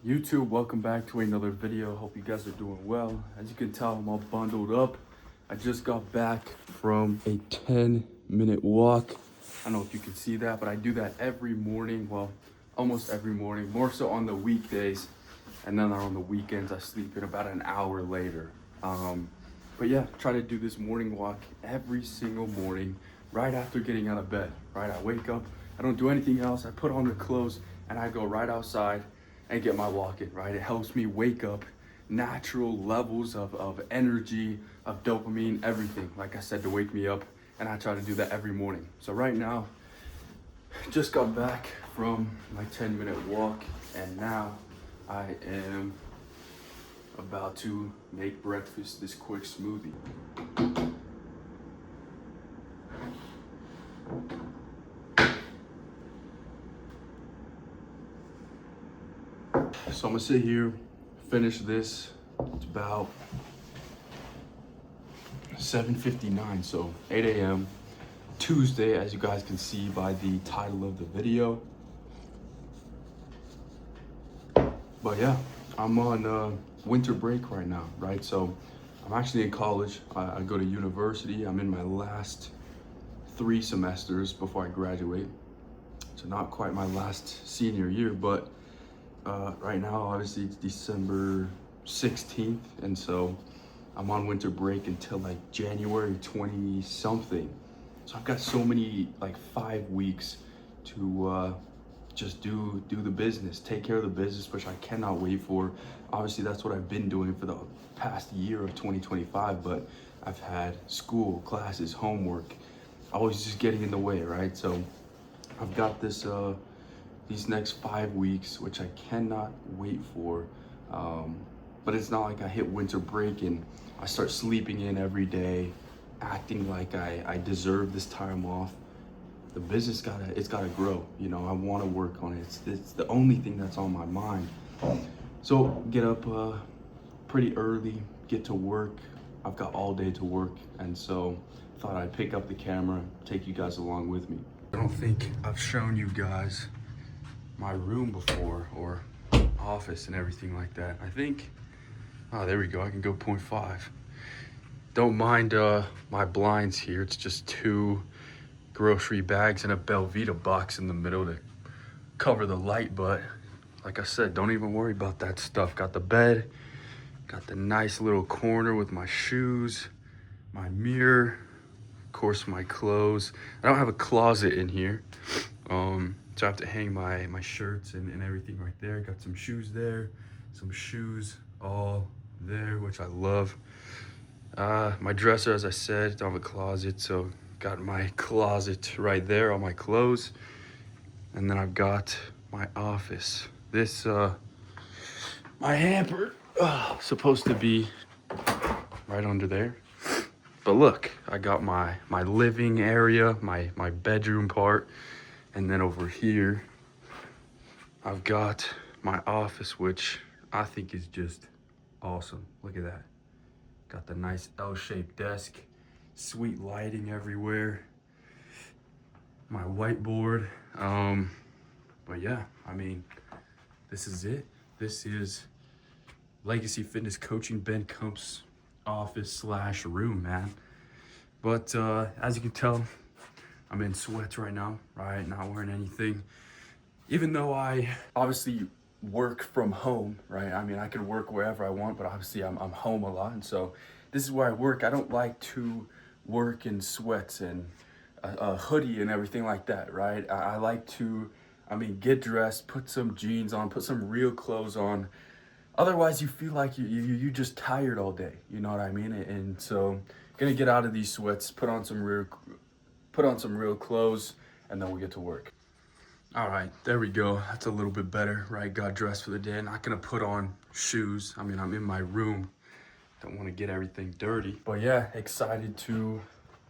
YouTube, welcome back to another video. Hope you guys are doing well. As you can tell, I'm all bundled up. I just got back from a 10-minute walk. I don't know if you can see that, but I do that every morning. Well, almost every morning, more so on the weekdays. And then on the weekends, I sleep in about an hour later. But yeah, try to do this morning walk every single morning, right after getting out of bed, right? I wake up, I don't do anything else. I put on the clothes and I go right outside and get my walk in, right? It helps me wake up natural levels of energy, of dopamine, everything, like I said, to wake me up. And I try to do that every morning. So right now, just got back from my 10-minute walk, and now I am about to make breakfast, this quick smoothie. So I'm gonna sit here, finish this. It's about 7:59, so 8 a.m. Tuesday, as you guys can see by the title of the video. But yeah, I'm on winter break right now, right? So I'm actually in college. I go to university. I'm in my last 3 semesters before I graduate. So not quite my last senior year, but right now, obviously it's December 16th. And so I'm on winter break until like January 20 something. So I've got so many, like 5 weeks to just do the business, take care of the business, which I cannot wait for. Obviously, that's what I've been doing for the past year of 2025, but I've had school, classes, homework, always just getting in the way, right? So I've got this these next 5 weeks, which I cannot wait for. But it's not like I hit winter break and I start sleeping in every day, acting like I deserve this time off. The business it's gotta grow. You know, I want to work on it. It's the only thing that's on my mind. So get up pretty early, get to work. I've got all day to work, and so thought I'd pick up the camera, take you guys along with me. I don't think I've shown you guys my room before, or office and everything like that. I think, oh, there we go. I can go 0.5. Don't mind my blinds here. It's just 2 grocery bags and a Belvita box in the middle to cover the light, but like I said, don't even worry about that stuff. Got the bed, got the nice little corner with my shoes, my mirror, of course my clothes. I don't have a closet in here, so I have to hang my shirts and everything right there. Got some shoes there, some shoes all there, which I love. My dresser, as I said, don't have a closet, so got my closet right there, all my clothes. And then I've got my office. This, my hamper, supposed to be right under there. But look, I got my living area, my bedroom part. And then over here, I've got my office, which I think is just awesome. Look at that. Got the nice L-shaped desk, sweet lighting everywhere, my whiteboard. But yeah, I mean, this is it. This is Legacy Fitness Coaching Ben Kump's office / room, man. But as you can tell, I'm in sweats right now, right? Not wearing anything. Even though I obviously work from home, right? I mean, I can work wherever I want, but obviously I'm home a lot. And so this is where I work. I don't like to work in sweats and a hoodie and everything like that, right? I like to, get dressed, put some jeans on, put some real clothes on. Otherwise, you feel like you just tired all day. You know what I mean? And so, gonna get out of these sweats, put on some real clothes, and then we'll get to work. All right, there we go. That's a little bit better, right? Got dressed for the day. Not gonna put on shoes. I'm in my room. Don't want to get everything dirty. But yeah, excited to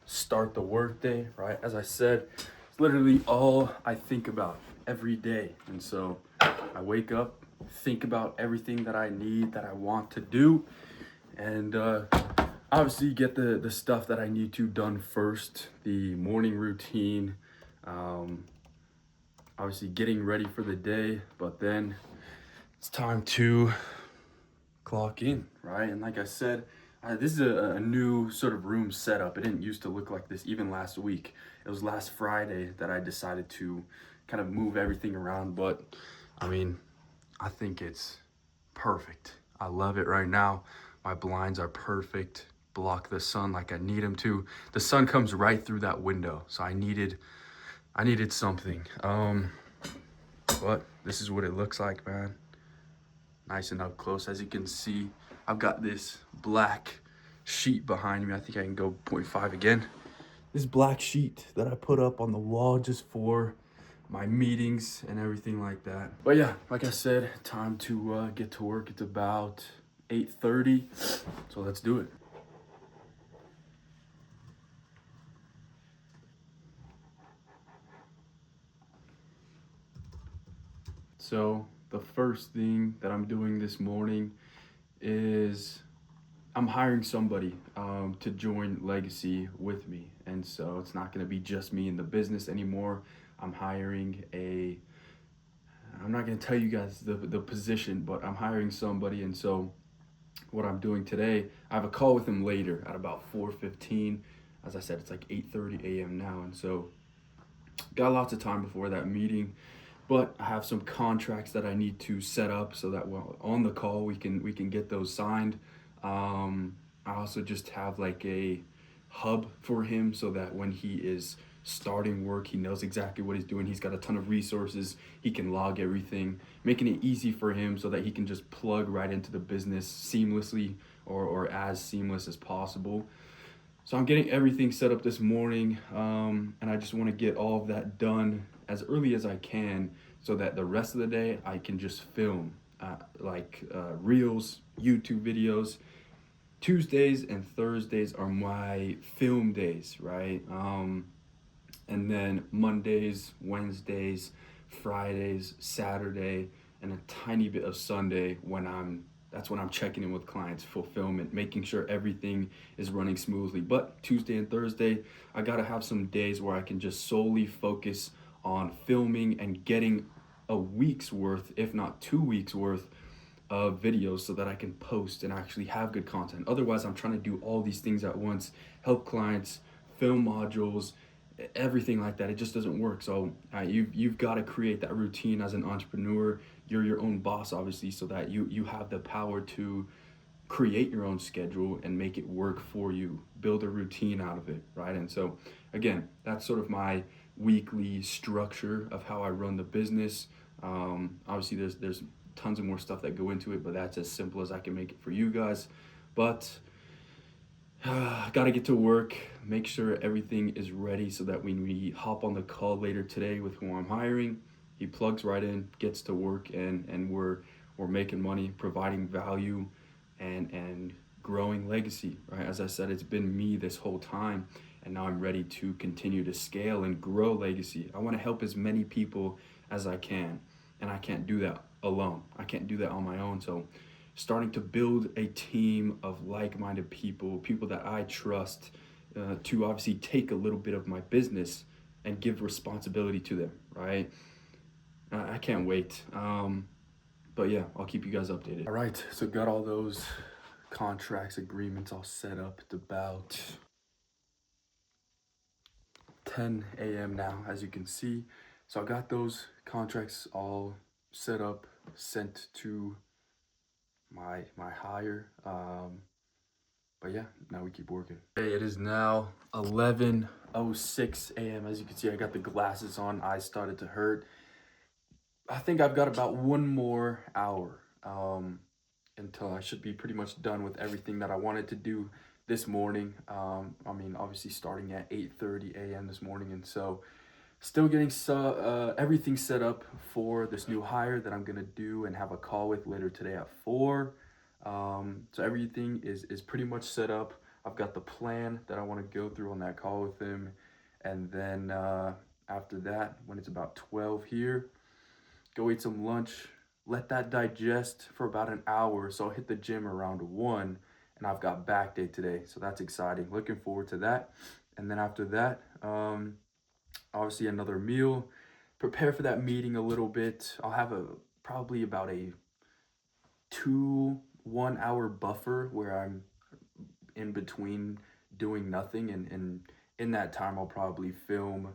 start the work day, right? As I said, it's literally all I think about every day. And so I wake up, think about everything that I need, that I want to do, and obviously get the stuff that I need to done first, the morning routine, obviously getting ready for the day, but then It's time to clock in, right? And like I said, this is a new sort of room setup. It didn't used to look like this even last week. It was last Friday that I decided to kind of move everything around, but I mean, I think it's perfect. I love it right now. My blinds are perfect, block the sun like I need them to. The sun comes right through that window, so I needed something. But this is what it looks like, man. Nice and up close. As you can see, I've got this black sheet behind me. I think I can go 0.5 again. This black sheet that I put up on the wall just for my meetings and everything like that. But yeah, like I said, time to get to work. It's about 8:30, so let's do it. So the first thing that I'm doing this morning is I'm hiring somebody to join Legacy with me. And so it's not going to be just me in the business anymore. I'm hiring I'm not going to tell you guys the position, but I'm hiring somebody. And so what I'm doing today, I have a call with him later at about 4:15. As I said, it's like 8:30 a.m. now. And so got lots of time before that meeting, but I have some contracts that I need to set up so that while on the call we can get those signed. I also just have like a hub for him so that when he is starting work, he knows exactly what he's doing. He's got a ton of resources. He can log everything, making it easy for him so that he can just plug right into the business seamlessly or as seamless as possible. So I'm getting everything set up this morning, and I just want to get all of that done as early as I can so that the rest of the day I can just film reels, YouTube videos. Tuesdays and Thursdays are my film days, right? And then Mondays, Wednesdays, Fridays, Saturday, and a tiny bit of Sunday that's when I'm checking in with clients, fulfillment, making sure everything is running smoothly. But Tuesday and Thursday, I gotta have some days where I can just solely focus on filming and getting a week's worth, if not 2 weeks worth of videos so that I can post and actually have good content. Otherwise, I'm trying to do all these things at once, help clients, film modules, everything like that. It just doesn't work. So you've got to create that routine as an entrepreneur. You're your own boss, obviously, so that you have the power to create your own schedule and make it work for you. Build a routine out of it, right? And so again, that's sort of my weekly structure of how I run the business. Obviously, there's tons of more stuff that go into it, but that's as simple as I can make it for you guys. But got to get to work, make sure everything is ready so that when we hop on the call later today with who I'm hiring, he plugs right in, gets to work, and we're making money, providing value, and growing legacy, right? As I said, it's been me this whole time, and now I'm ready to continue to scale and grow legacy. I want to help as many people as I can, and I can't do that alone. I can't do that on my own. So starting to build a team of like-minded people, people that I trust, to obviously take a little bit of my business and give responsibility to them, right? I can't wait. But yeah, I'll keep you guys updated. All right, so got all those contracts, agreements all set up. It's about 10 a.m. now, as you can see. So I got those contracts all set up, sent to my hire. But yeah, now we keep working. Hey, it is now 11:06 a.m. As you can see, I got the glasses on. Eyes started to hurt. I think I've got about one more hour until I should be pretty much done with everything that I wanted to do this morning. I mean, obviously starting at 8:30 a.m. this morning, and so still getting everything set up for this new hire that I'm gonna do and have a call with later today at 4. So everything is pretty much set up. I've got the plan that I want to go through on that call with him, and then after that, when it's about 12 here, go eat some lunch, let that digest for about an hour. So I'll hit the gym around 1, and I've got back day today, so that's exciting. Looking forward to that. And then after that, obviously another meal, prepare for that meeting a little bit. I'll have probably about a 1 hour buffer where I'm in between doing nothing, and in that time I'll probably film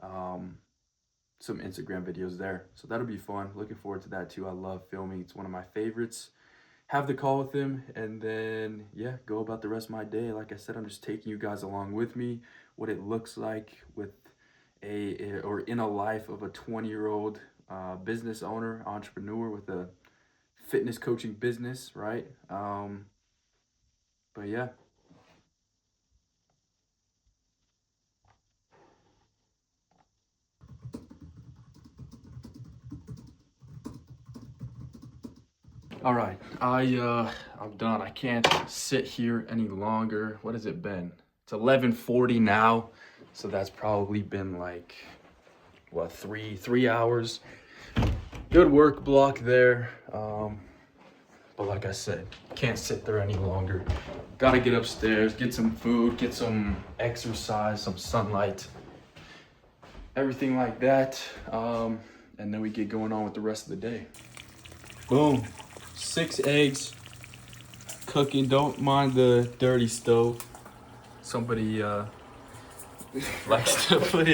some Instagram videos there. So that'll be fun. Looking forward to that too. I love filming. It's one of my favorites. Have the call with him, and then yeah, go about the rest of my day. Like I said, I'm just taking you guys along with me, what it looks like with or in a life of a 20-year-old business owner, entrepreneur with a fitness coaching business, right? But yeah. All right, I'm done. I can't sit here any longer. What has it been? It's 11:40 now, so that's probably been like what, three hours. Good work block there. But like I said, can't sit there any longer. Gotta get upstairs, get some food, get some exercise, some sunlight, everything like that. And then we get going on with the rest of the day. Boom. 6 eggs cooking. Don't mind the dirty stove. Somebody likes to put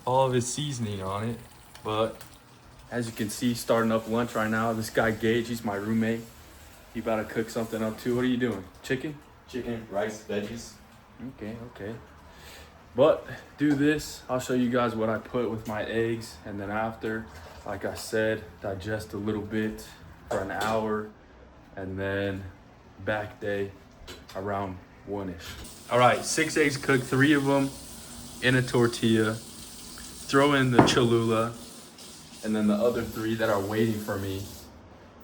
all of his seasoning on it. But as you can see, starting up lunch right now. This guy Gage, he's my roommate. He about to cook something up too. What are you doing? Chicken, rice, veggies. Okay. But do this. I'll show you guys what I put with my eggs, and then after, like I said, digest a little bit for an hour, and then back day around 1-ish. All right, 6 eggs cooked, 3 of them in a tortilla. Throw in the Cholula, and then the other 3 that are waiting for me,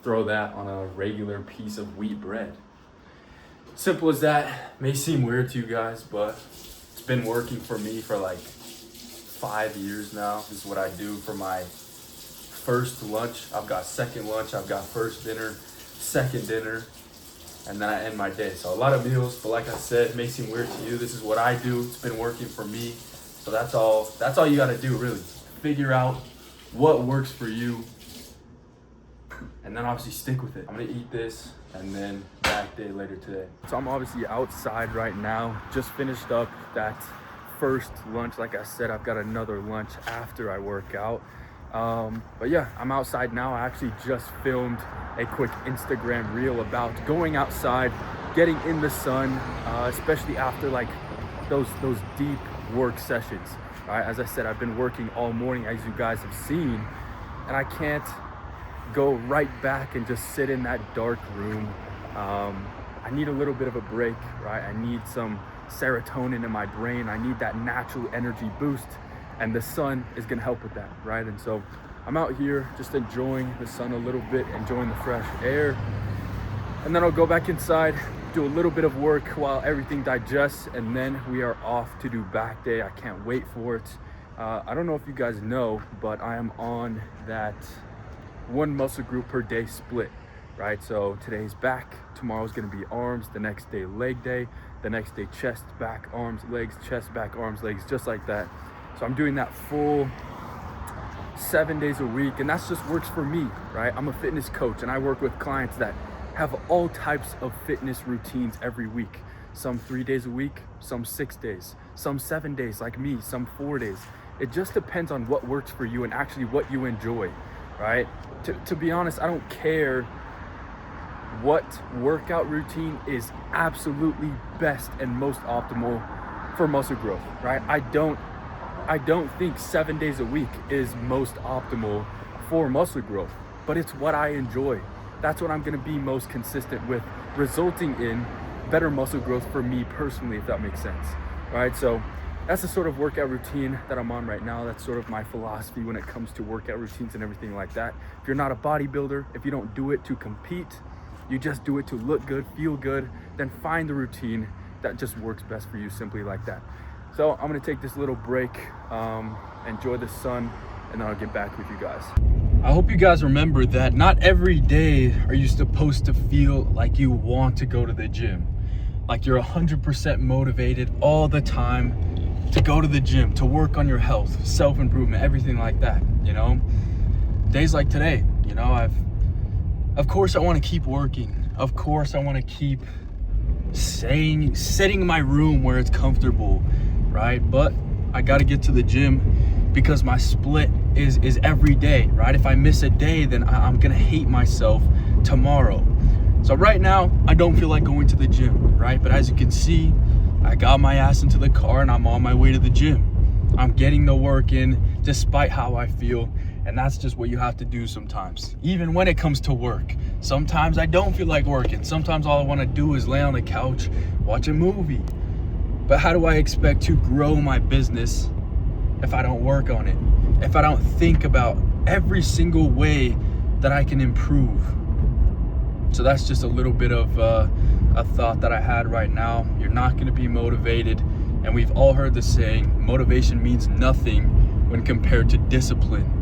throw that on a regular piece of wheat bread. Simple as that. May seem weird to you guys, but it's been working for me for like 5 years now. This is what I do for my first lunch. I've got second lunch, I've got first dinner, second dinner, and then I end my day. So a lot of meals, but like I said, it may seem weird to you. This is what I do. It's been working for me. So that's all you gotta do, really. Figure out what works for you, and then obviously stick with it. I'm gonna eat this and then back day later today. So I'm obviously outside right now. Just finished up that first lunch. Like I said, I've got another lunch after I work out. But yeah, I'm outside now. I actually just filmed a quick Instagram reel about going outside, getting in the sun, especially after like those deep work sessions. Right? As I said, I've been working all morning, as you guys have seen, and I can't go right back and just sit in that dark room. I need a little bit of a break, right? I need some serotonin in my brain. I need that natural energy boost, and the sun is gonna help with that, right? And so I'm out here just enjoying the sun a little bit, enjoying the fresh air, and then I'll go back inside, do a little bit of work while everything digests, and then we are off to do back day. I can't wait for it. I don't know if you guys know, but I am on that 1 muscle group per day split, right? So today's back, tomorrow's gonna be arms, the next day leg day, the next day chest, back, arms, legs, chest, back, arms, legs, just like that. So I'm doing that full 7 days a week, and that's just works for me, right? I'm a fitness coach, and I work with clients that have all types of fitness routines every week. Some 3 days a week, some 6 days, some 7 days like me, some 4 days. It just depends on what works for you and actually what you enjoy, right? To be honest, I don't care what workout routine is absolutely best and most optimal for muscle growth, right? I don't think 7 days a week is most optimal for muscle growth, but it's what I enjoy. That's what I'm gonna be most consistent with, resulting in better muscle growth for me personally, if that makes sense, right? So that's the sort of workout routine that I'm on right now. That's sort of my philosophy when it comes to workout routines and everything like that. If you're not a bodybuilder, if you don't do it to compete, you just do it to look good, feel good, then find the routine that just works best for you, simply like that. So I'm gonna take this little break, enjoy the sun, and then I'll get back with you guys. I hope you guys remember that not every day are you supposed to feel like you want to go to the gym. Like you're 100% motivated all the time to go to the gym, to work on your health, self-improvement, everything like that, you know? Days like today, you know, I've Of course, I want to keep working. Of course, I want to keep sitting in my room where it's comfortable, right? But I got to get to the gym because my split is every day, right? If I miss a day, then I'm going to hate myself tomorrow. So right now, I don't feel like going to the gym, right? But as you can see, I got my ass into the car and I'm on my way to the gym. I'm getting the work in despite how I feel. And that's just what you have to do sometimes. Even when it comes to work. Sometimes I don't feel like working. Sometimes all I want to do is lay on the couch, watch a movie. But how do I expect to grow my business if I don't work on it? If I don't think about every single way that I can improve? So that's just a little bit of a thought that I had right now. You're not going to be motivated. And we've all heard the saying, motivation means nothing when compared to discipline.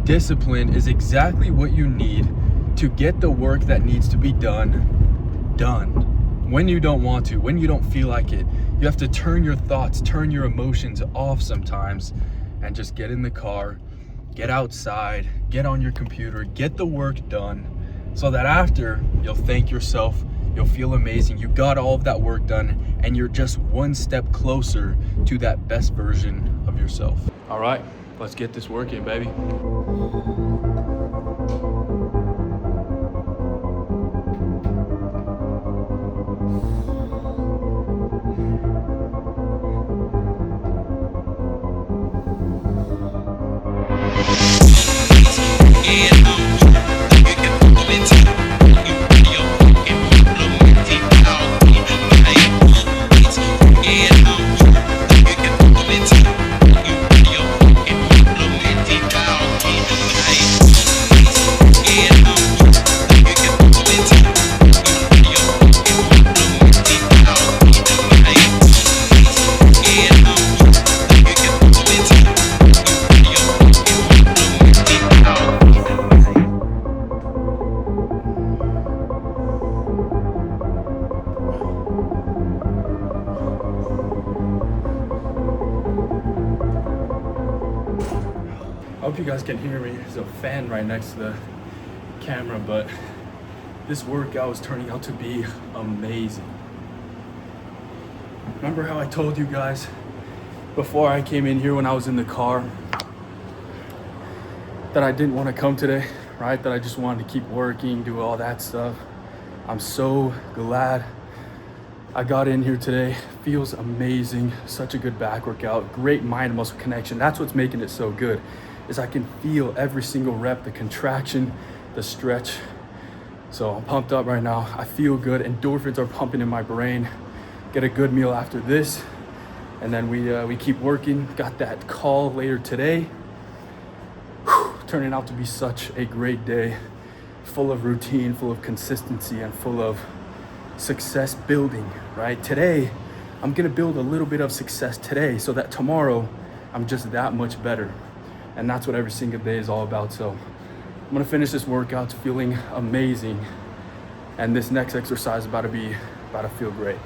Discipline is exactly what you need to get the work that needs to be done. When you don't want to, when you don't feel like it, you have to turn your thoughts, turn your emotions off sometimes and just get in the car, get outside, get on your computer, get the work done so that after you'll thank yourself, you'll feel amazing. You got all of that work done and you're just one step closer to that best version of yourself. All right, let's get this work in, baby. I hope you guys can hear me. There's a fan right next to the camera, but this workout is turning out to be amazing. Remember how I told you guys before I came in here when I was in the car that I didn't want to come today, right? That I just wanted to keep working, do all that stuff. I'm so glad I got in here today. Feels amazing. Such a good back workout. Great mind muscle connection. That's what's making it so good, is I can feel every single rep, the contraction, the stretch. So I'm pumped up right now. I feel good. Endorphins are pumping in my brain. Get a good meal after this. And then we keep working. Got that call later today. Whew, turning out to be such a great day. Full of routine, full of consistency, and full of success building, right? Today, I'm gonna build a little bit of success today so that tomorrow I'm just that much better. And that's what every single day is all about. So I'm gonna finish this workout feeling amazing. And this next exercise is about to feel great.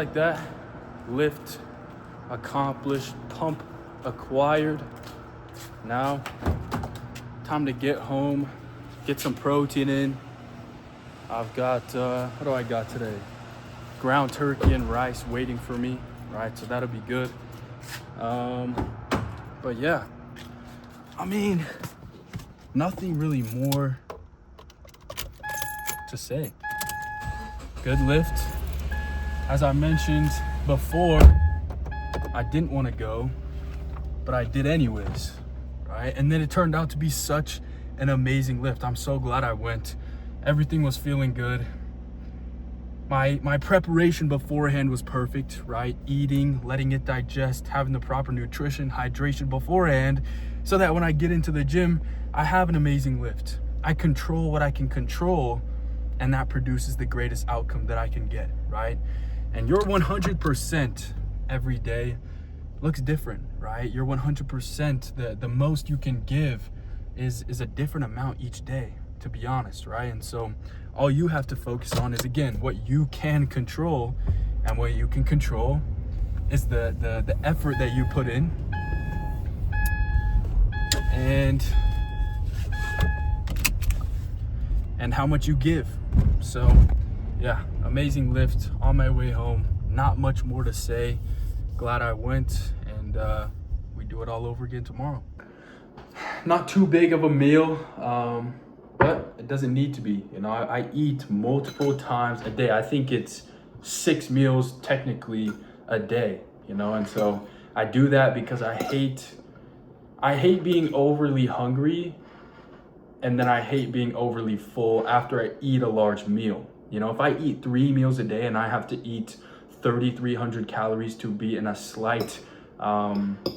like that, lift accomplished, pump acquired. Now, time to get home, get some protein in. I've got, what do I got today? Ground turkey and rice waiting for me, right? So that'll be good. But yeah, I mean, nothing really more to say. Good lift. As I mentioned before, I didn't want to go, but I did anyways, right? And then it turned out to be such an amazing lift. I'm so glad I went. Everything was feeling good. My preparation beforehand was perfect, right? Eating, letting it digest, having the proper nutrition, hydration beforehand, so that when I get into the gym, I have an amazing lift. I control what I can control, and that produces the greatest outcome that I can get, right? And your 100% every day looks different, right? Your 100%, the most you can give is a different amount each day, to be honest, right? And so all you have to focus on is, again, what you can control. And what you can control is the effort that you put in and how much you give. So yeah, amazing lift on my way home. Not much more to say. Glad I went, and we do it all over again tomorrow. Not too big of a meal, but it doesn't need to be. You know, I eat multiple times a day. I think it's 6 meals technically a day, you know, and so I do that because I hate being overly hungry, and then I hate being overly full after I eat a large meal. You know, if I eat 3 meals a day and I have to eat 3,300 calories to be in a slight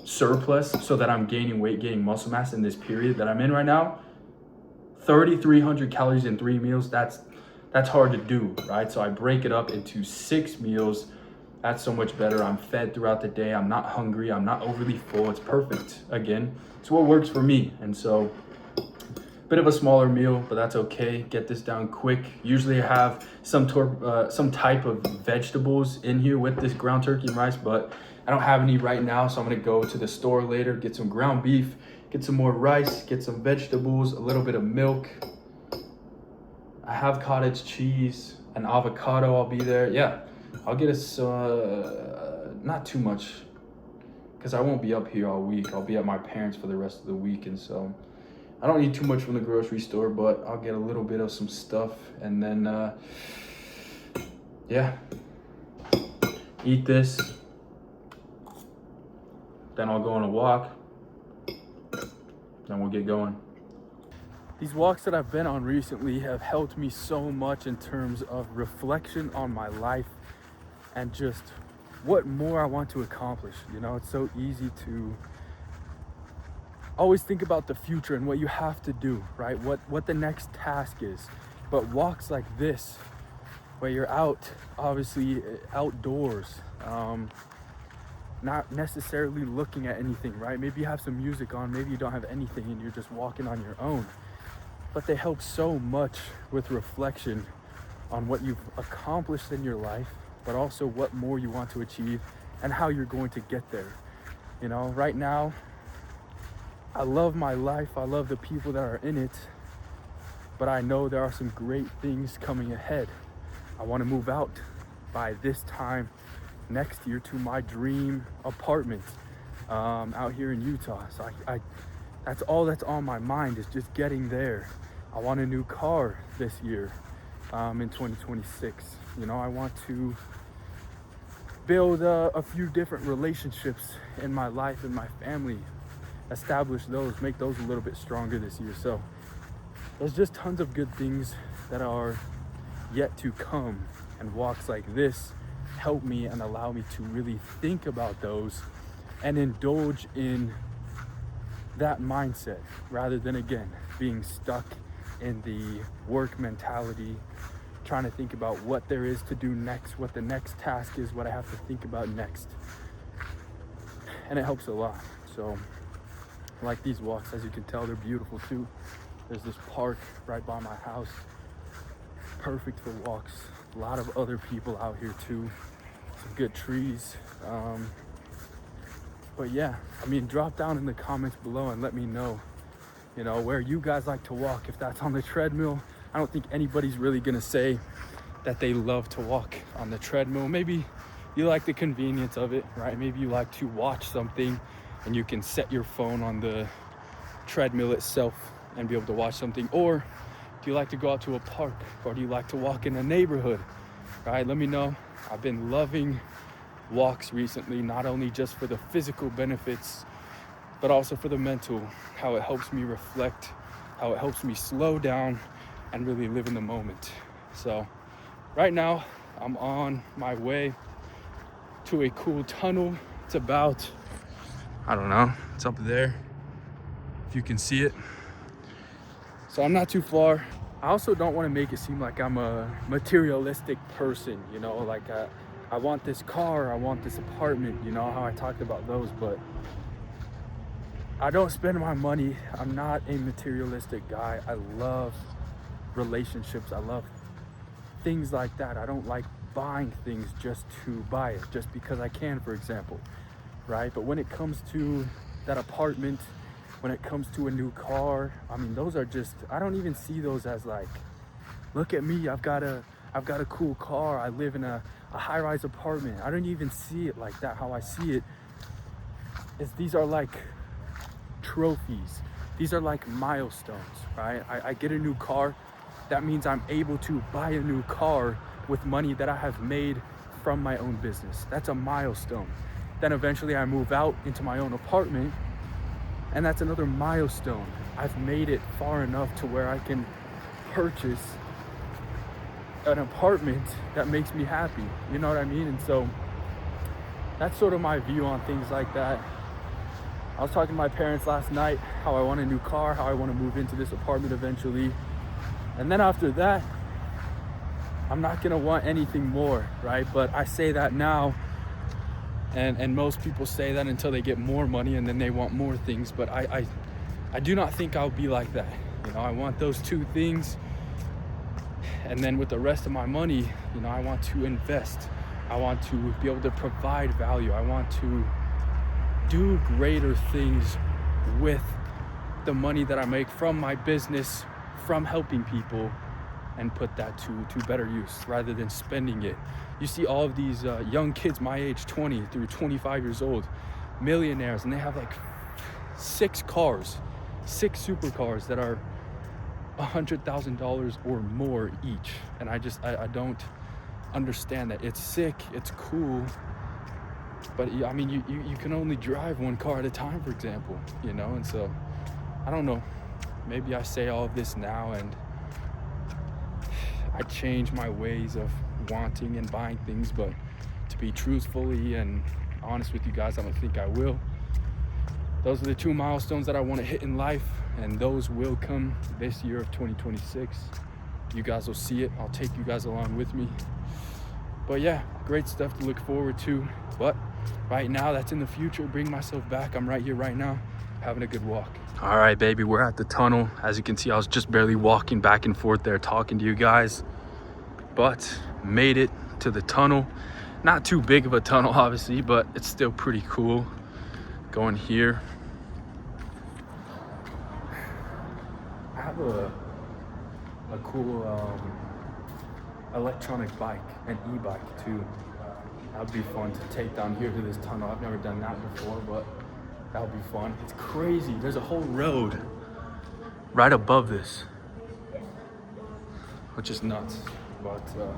surplus so that I'm gaining weight, gaining muscle mass in this period that I'm in right now, 3,300 calories in 3 meals, that's hard to do, right? So I break it up into 6 meals. That's so much better. I'm fed throughout the day. I'm not hungry. I'm not overly full. It's perfect. Again, it's what works for me. And so bit of a smaller meal, but that's okay. Get this down quick. Usually I have some type of vegetables in here with this ground turkey and rice, but I don't have any right now. So I'm gonna go to the store later, get some ground beef, get some more rice, get some vegetables, a little bit of milk. I have cottage cheese, an avocado. I'll be there. Yeah, I'll get us not too much, because I won't be up here all week. I'll be at my parents for the rest of the week, and so I don't need too much from the grocery store, but I'll get a little bit of some stuff, and then yeah, eat this, then I'll go on a walk, then we'll get going. These walks that I've been on recently have helped me so much in terms of reflection on my life and just what more I want to accomplish. You know, it's so easy to always think about the future and what you have to do, right? What the next task is. But walks like this, where you're out, obviously outdoors, not necessarily looking at anything, right? Maybe you have some music on, maybe you don't have anything and you're just walking on your own. But they help so much with reflection on what you've accomplished in your life, but also what more you want to achieve and how you're going to get there. You know, right now, I love my life. I love the people that are in it, but I know there are some great things coming ahead. I want to move out by this time next year to my dream apartment out here in Utah. So I that's all that's on my mind, is just getting there. I want a new car this year in 2026. You know, I want to build a few different relationships in my life and my family, establish those, make those a little bit stronger this year. So there's just tons of good things that are yet to come, and walks like this help me and allow me to really think about those and indulge in that mindset, rather than, again, being stuck in the work mentality, trying to think about what there is to do next, what the next task is, what I have to think about next. And it helps a lot. So I like these walks. As you can tell, they're beautiful too. There's this park right by my house, perfect for walks. A lot of other people out here too. some good trees. But yeah, I mean, drop down in the comments below and let me know, you know, where you guys like to walk. If that's on the treadmill, I don't think anybody's really gonna say that they love to walk on the treadmill. Maybe you like the convenience of it, right? Maybe you like to watch something and you can set your phone on the treadmill itself and be able to watch something. Or do you like to go out to a park, or do you like to walk in a neighborhood, right? Let me know. I've been loving walks recently, not only just for the physical benefits, but also for the mental, how it helps me reflect, how it helps me slow down and really live in the moment. So right now I'm on my way to a cool tunnel. It's about, I don't know, it's up there if you can see it. So I'm not too far. I also don't want to make it seem like I'm a materialistic person, you know, like I want this car, I want this apartment, you know, how I talked about those, but I don't spend my money. I'm not a materialistic guy. I love relationships. I love things like that. I don't like buying things just to buy it, just because I can, for example, right? But when it comes to that apartment, when it comes to a new car, I mean, those are just, I don't even see those as like, look at me, I've got a cool car, I live in a high-rise apartment. I don't even see it like that. How I see it is these are like trophies. These are like milestones, right? I get a new car. That means I'm able to buy a new car with money that I have made from my own business. That's a milestone. Then eventually I move out into my own apartment, and that's another milestone. I've made it far enough to where I can purchase an apartment that makes me happy. You know what I mean? And so that's sort of my view on things like that. I was talking to my parents last night, how I want a new car, how I want to move into this apartment eventually. And then after that, I'm not gonna want anything more, right? But I say that now, and most people say that until they get more money and then they want more things. But I do not think I'll be like that. You know, I want those two things. And then with the rest of my money, you know, I want to invest. I want to be able to provide value. I want to do greater things with the money that I make from my business, from helping people, and put that to better use rather than spending it. You see all of these young kids my age, 20 through 25 years old, millionaires, and they have like 6 supercars that are $100,000 or more each. And I don't understand that. It's sick, it's cool, but I mean, you can only drive one car at a time, for example, you know? And so, I don't know, maybe I say all of this now and I change my ways of wanting and buying things, but to be truthfully and honest with you guys, I don't think I will. Those are the 2 milestones that I want to hit in life, and those will come this year of 2026. You guys will see it. I'll take you guys along with me. But yeah, great stuff to look forward to. But right now, that's in the future. Bring myself back. I'm right here, right now, having a good walk. All right, baby, we're at the tunnel. As you can see, I was just barely walking back and forth there talking to you guys, but made it to the tunnel. Not too big of a tunnel, obviously, but it's still pretty cool. Going here. I have a cool electronic bike, an e-bike too. That would be fun to take down here to this tunnel. I've never done that before, but that would be fun. It's crazy. There's a whole road right above this, which is nuts. But people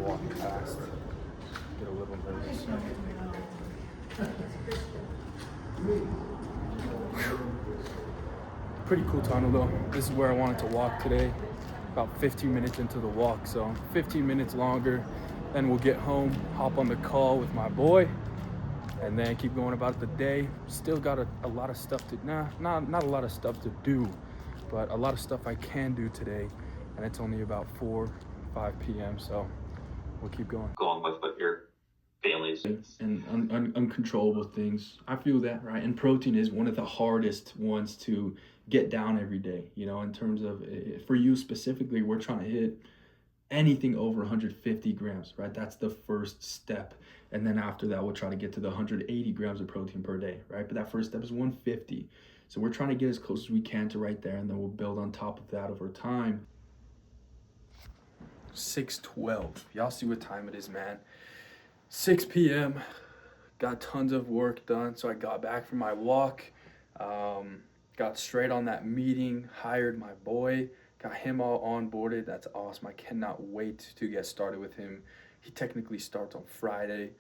walking past get a little nervous. Pretty cool tunnel though. This is where I wanted to walk today. About 15 minutes into the walk, so 15 minutes longer, then we'll get home, hop on the call with my boy, and then keep going about the day. Still got a lot of stuff to, not a lot of stuff to do, but a lot of stuff I can do today, and it's only about 5 p.m., so we'll keep going. Going with what your family's And uncontrollable things. I feel that, right? And protein is one of the hardest ones to get down every day, you know, in terms of, for you specifically, we're trying to hit anything over 150 grams, right? That's the first step. And then after that, we'll try to get to the 180 grams of protein per day, right? But that first step is 150. So we're trying to get as close as we can to right there, and then we'll build on top of that over time. 6:12. Y'all see what time it is, man. 6 p.m. Got tons of work done. So I got back from my walk, got straight on that meeting, hired my boy, got him all onboarded. That's awesome. I cannot wait to get started with him. He technically starts on Friday.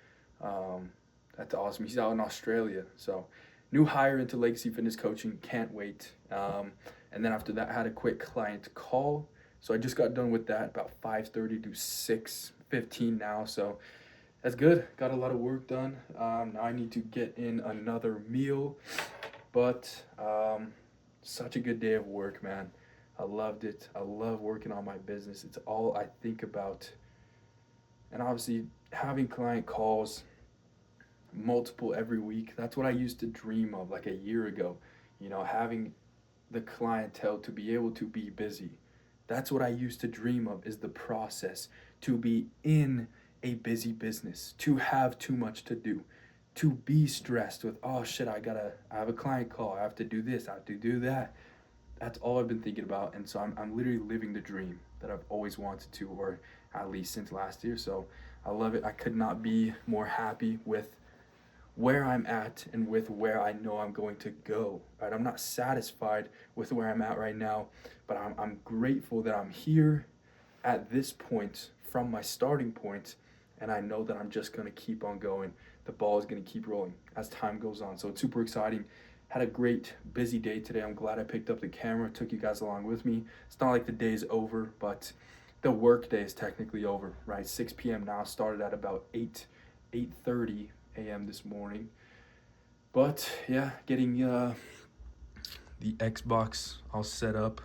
That's awesome. He's out in Australia. So new hire into Legacy Fitness Coaching. Can't wait. And then after that, I had a quick client call. So I just got done with that about 5:30 to 6:15 now. So that's good. Got a lot of work done. Now I need to get in another meal. But such a good day of work, man. I loved it. I love working on my business. It's all I think about. And obviously having client calls, multiple every week, that's what I used to dream of like a year ago. You know, having the clientele to be able to be busy. That's what I used to dream of, is the process, to be in a busy business, to have too much to do, to be stressed with, oh shit, I have a client call, I have to do this, I have to do that. That's all I've been thinking about. And so I'm literally living the dream that I've always wanted to, or at least since last year. So I love it. I could not be more happy with where I'm at and with where I know I'm going to go, right? I'm not satisfied with where I'm at right now, but I'm grateful that I'm here at this point from my starting point, and I know that I'm just gonna keep on going. The ball is gonna keep rolling as time goes on. So it's super exciting. Had a great busy day today. I'm glad I picked up the camera, took you guys along with me. It's not like the day's over, but the work day is technically over, right? 6 p.m. now, started at about 8:30 a.m. this morning. But yeah, getting the Xbox all set up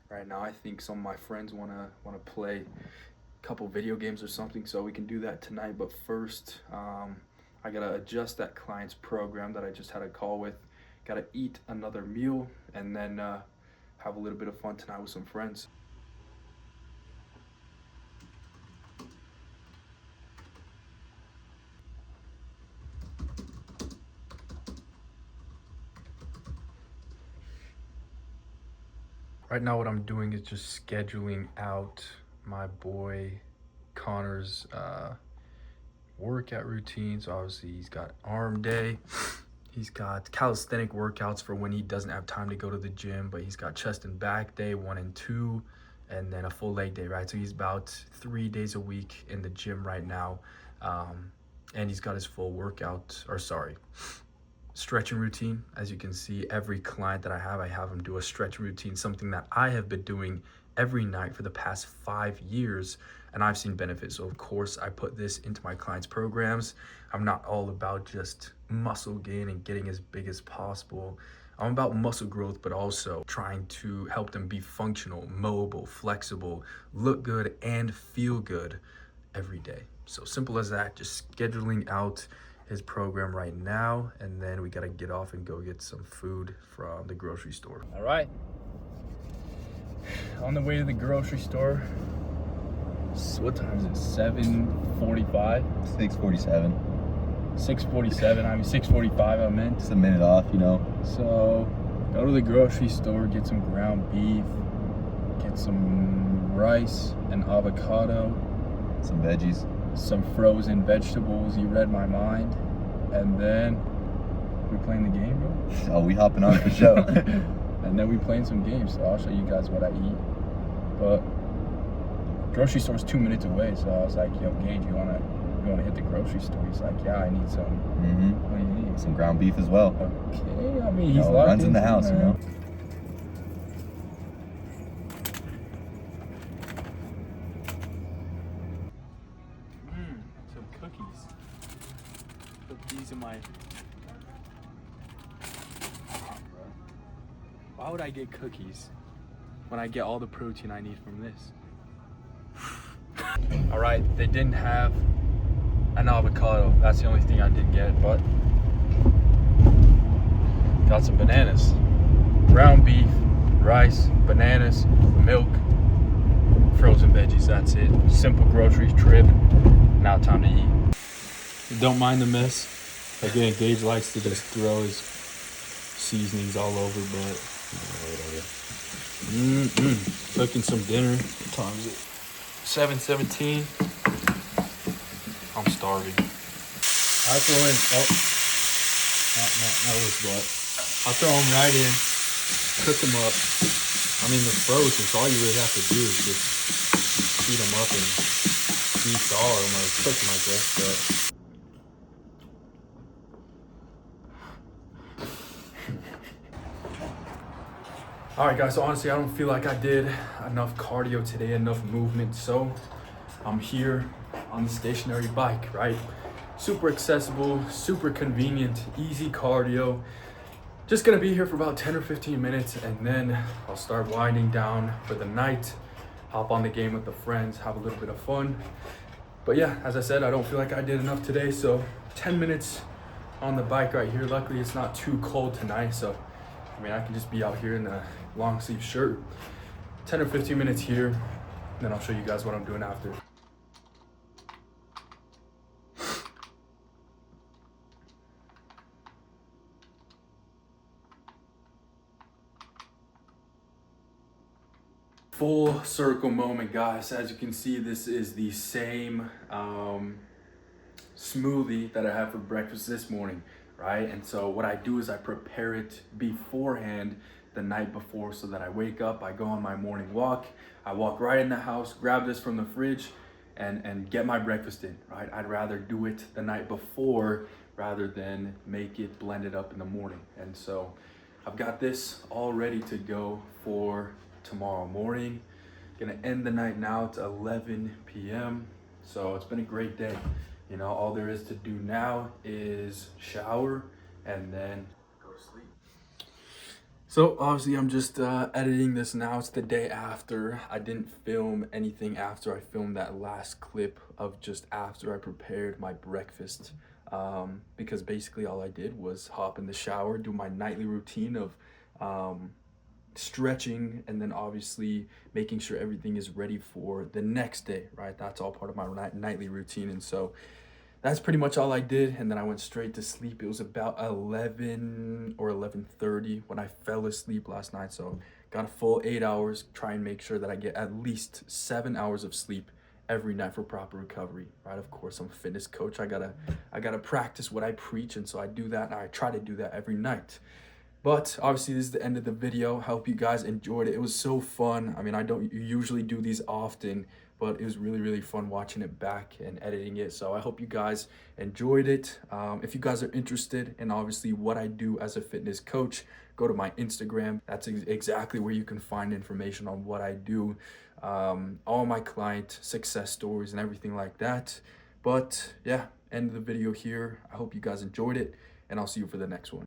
right now. I think some of my friends wanna play a couple video games or something, so we can do that tonight. But first, I gotta adjust that client's program that I just had a call with. Gotta eat another meal, and then have a little bit of fun tonight with some friends. Right now what I'm doing is just scheduling out my boy Connor's workout routine. So obviously he's got arm day, he's got calisthenic workouts for when he doesn't have time to go to the gym, but he's got chest and back day 1 and 2, and then a full leg day, right? So he's about 3 days a week in the gym right now, and he's got his full stretching routine. As you can see, every client that I have him do a stretching routine, something that I have been doing every night for the past 5 years, and I've seen benefits. So of course I put this into my clients' programs. I'm not all about just muscle gain and getting as big as possible. I'm about muscle growth, but also trying to help them be functional, mobile, flexible, look good, and feel good every day. So simple as that. Just scheduling out his program right now, and then we gotta get off and go get some food from the grocery store. All right, on the way to the grocery store. What time is it? 7:45? 6:47. 6:47. I mean 6:45. I meant. Just a minute off, you know. So go to the grocery store, get some ground beef, get some rice and avocado, Some veggies. some frozen vegetables. You read my mind. And then we playing the game, bro. Oh, we hopping on for sure. And then we playing some games. So I'll show you guys what I eat. But grocery store's 2 minutes away, so I was like, yo, Gage, you wanna hit the grocery store? He's like, yeah, I need some. What do you need? Some ground beef as well. Okay, I mean, he's locked runs in the house, you know. Some cookies. Put these in my. Why would I get cookies when I get all the protein I need from this? All right, they didn't have an avocado. That's the only thing I did get, but got some bananas, ground beef, rice, bananas, milk, frozen veggies, that's it. Simple grocery trip. Now time to eat. Don't mind the mess. Again, Gage likes to just throw his seasonings all over, but cooking some dinner. What time is it? 7:17. I'm starving. I throw in, not this, but I'll throw them right in, cook them up. I mean, they're frozen, so all you really have to do is just heat them up and de-thaw them or cook them, I guess, but. All right, guys, so honestly, I don't feel like I did enough cardio today, enough movement, so I'm here on the stationary bike, right? Super accessible, super convenient, easy cardio. Just gonna be here for about 10 or 15 minutes, and then I'll start winding down for the night, hop on the game with the friends, have a little bit of fun. But yeah, as I said, I don't feel like I did enough today, so 10 minutes on the bike right here. Luckily, it's not too cold tonight, so I mean, I can just be out here in a long sleeve shirt. 10 or 15 minutes here, then I'll show you guys what I'm doing after. Full circle moment, guys. As you can see, this is the same smoothie that I had for breakfast this morning, right? And so what I do is I prepare it beforehand, the night before, so that I wake up, I go on my morning walk, I walk right in the house, grab this from the fridge, and get my breakfast in, right? I'd rather do it the night before rather than make it blended up in the morning. And so I've got this all ready to go for tomorrow morning. Gonna end the night now. It's 11 p.m. So it's been a great day. You know, all there is to do now is shower and then go to sleep. So obviously I'm just editing this now. It's the day after. I didn't film anything after I filmed that last clip of just after I prepared my breakfast, because basically all I did was hop in the shower, do my nightly routine of stretching, and then obviously making sure everything is ready for the next day, right? That's all part of my nightly routine. And so that's pretty much all I did, and then I went straight to sleep. It was about 11 or 11:30 when I fell asleep last night, so got a full 8 hours. Try and make sure that I get at least 7 hours of sleep every night for proper recovery, right? Of course, I'm a fitness coach. I gotta practice what I preach, and so I do that, and I try to do that every night. But obviously this is the end of the video. I hope you guys enjoyed it. It was so fun. I mean, I don't usually do these often, but it was really, really fun watching it back and editing it. So I hope you guys enjoyed it. If you guys are interested in obviously what I do as a fitness coach, go to my Instagram. That's exactly where you can find information on what I do, all my client success stories and everything like that. But yeah, end of the video here. I hope you guys enjoyed it, and I'll see you for the next one.